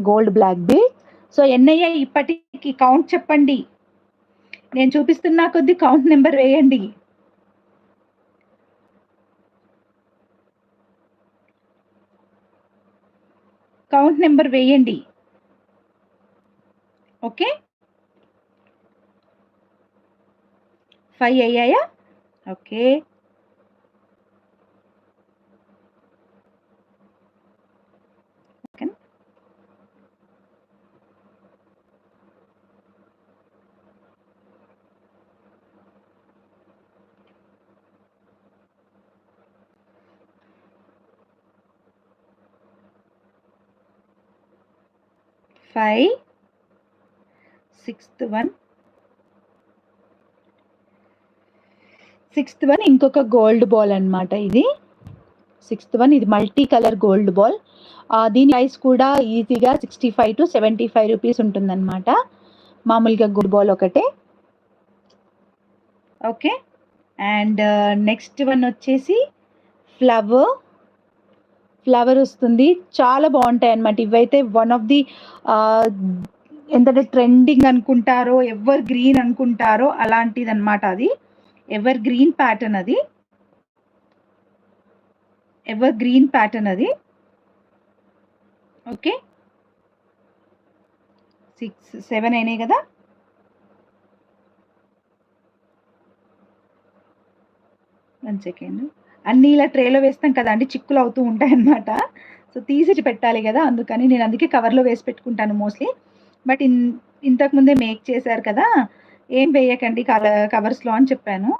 Gold black bead. So ఎన్నయ్యాయి ఇప్పటికి count చెప్పండి. నేను చూపిస్తున్నా కొద్ది కౌంట్ నెంబర్ వేయండి. కౌంట్ నెంబర్ వేయండి. ఓకే, 5 అయ్యాయా? ఓకే, ఫైవ్, సిక్స్త్ వన్ ఇంకొక గోల్డ్ బాల్ అన్నమాట. ఇది సిక్స్త్ వన్, ఇది మల్టీ కలర్ గోల్డ్ బాల్. దీని ప్రైస్ కూడా ఈజీగా 65 to 75 రూపీస్ ఉంటుందన్నమాట. మామూలుగా గోల్డ్ బాల్ ఒకటే. ఓకే, అండ్ నెక్స్ట్ వన్ వచ్చేసి ఫ్లవర్ వస్తుంది. చాలా బాగుంటాయి అన్నమాట. ఇవైతే వన్ ఆఫ్ ది ఏంటంటే ట్రెండింగ్ అనుకుంటారో, ఎవర్ గ్రీన్ అనుకుంటారో అలాంటిది అనమాట. అది ఎవర్ గ్రీన్ ప్యాటర్న్, అది ఎవర్ గ్రీన్ ప్యాటర్న్ అది. ఓకే, 6, 7 అయినాయి కదా. వన్ సెకండ్, అన్ని ఇలా ట్రేలో వేస్తాం కదా అండి, చిక్కులు అవుతూ ఉంటాయి అన్నమాట. సో తీసి పెట్టాలి కదా, అందుకని నేను అందుకే కవర్లో వేసి పెట్టుకుంటాను మోస్ట్లీ. బట్ ఇంతకు ముందే మేక్ చేశారు కదా, ఏం వేయకండి కవర్స్లో అని చెప్పాను.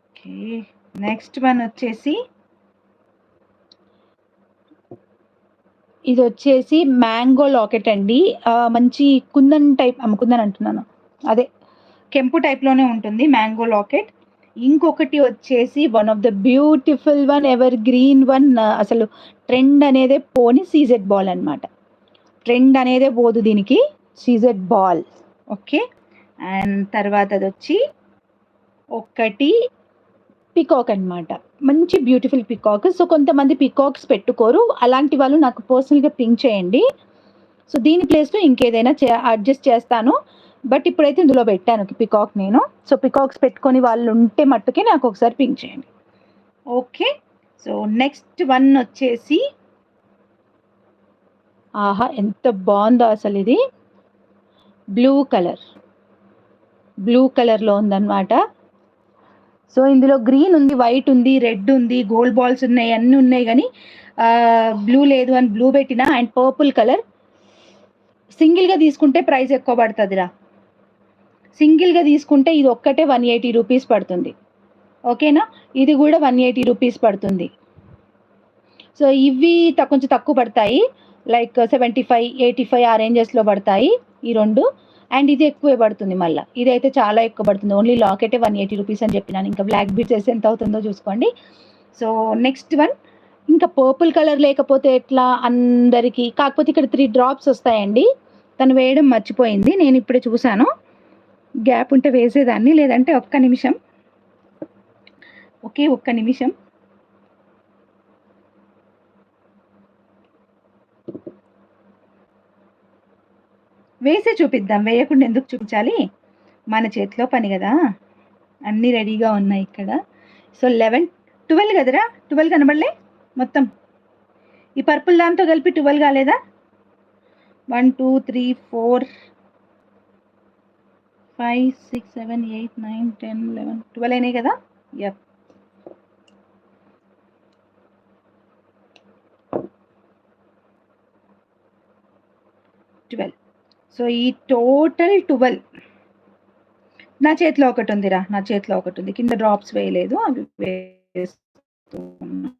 ఓకే, నెక్స్ట్ వన్ వచ్చేసి ఇది వచ్చేసి మ్యాంగో లాకెట్ అండి. మంచి కుందన్ టైప్, కుందన్ అంటున్నాను, అదే కెంపు టైప్లోనే ఉంటుంది మ్యాంగో లాకెట్. ఇంకొకటి వచ్చేసి one of the beautiful one, ever green one, అసలు ట్రెండ్ అనేదే పోని సీజెడ్ బాల్ అన్నమాట. ట్రెండ్ అనేదే పోదు దీనికి, సీజెడ్ బాల్. ఓకే, అండ్ తర్వాత అది వచ్చి ఒకటి పికాక్ అన్నమాట. మంచి బ్యూటిఫుల్ పికాక్. సో కొంతమంది పికాక్స్ పెట్టుకోరు, అలాంటి వాళ్ళు నాకు పర్సనల్గా పింక్ చేయండి. సో దీని ప్లేస్లో ఇంకేదైనా అడ్జస్ట్ చేస్తాను. బట్ ఇప్పుడైతే ఇందులో పెట్టాను పికాక్ నేను. సో పికాక్స్ పెట్టుకొని వాళ్ళు ఉంటే మట్టుకే నాకు ఒకసారి పింక్ చేయండి. ఓకే, సో నెక్స్ట్ వన్ వచ్చేసి, ఆహా ఎంత బాగుందో అసలు. ఇది బ్లూ కలర్లో ఉందన్నమాట. సో ఇందులో గ్రీన్ ఉంది, వైట్ ఉంది, రెడ్ ఉంది, గోల్డ్ బాల్స్ ఉన్నాయి, అన్నీ ఉన్నాయి. కానీ బ్లూ లేదు అని బ్లూ పెట్టిన. And purple colour. సింగిల్గా తీసుకుంటే ప్రైస్ ఎక్కువ పడుతుందిరా. సింగిల్గా తీసుకుంటే ఇది ఒక్కటే 180 రూపీస్ పడుతుంది. ఓకేనా, ఇది కూడా 180 రూపీస్ పడుతుంది. సో ఇవి కొంచెం తక్కువ పడతాయి, లైక్ 75, 85 ఆ రేంజెస్లో పడతాయి ఈ రెండు. అండ్ ఇది ఎక్కువే పడుతుంది మళ్ళీ. ఇదైతే చాలా ఎక్కువ పడుతుంది. ఓన్లీ లాకెటే 180 రూపీస్ అని చెప్పినాను. ఇంకా బ్లాక్ బీడ్స్ వేస్తే ఎంత అవుతుందో చూసుకోండి. సో నెక్స్ట్ వన్, ఇంకా పర్పుల్ కలర్ లేకపోతే ఎట్లా అందరికీ. కాకపోతే ఇక్కడ 3 డ్రాప్స్ వస్తాయండి. తను వేయడం మర్చిపోయింది, నేను ఇప్పుడే చూశాను. గ్యాప్ ఉంటే వేసేదాన్ని, లేదంటే ఒక్క నిమిషం. ఓకే, ఒక్క నిమిషం. వేసే చూపిద్దాం, వేయకుండా ఎందుకు చూపించాలి, మన చేతిలో పని కదా. అన్నీ రెడీగా ఉన్నాయి ఇక్కడ. సో 11, 12 కదరా, 12 కనబడలే మొత్తం. ఈ పర్పుల్ దాంతో కలిపి 12 కాలేదా? 1, 2, 3, 4, 5, 6, 7, 8, 9, 10, 11, 12 అయినాయి కదా. యప్, 12. సో ఈ టోటల్ 12. నా చేతిలో ఒకటి ఉందిరా, నా చేతిలో ఒకటి ఉంది. కింద డ్రాప్స్ వేయలేదు, అవి వేస్తున్నా.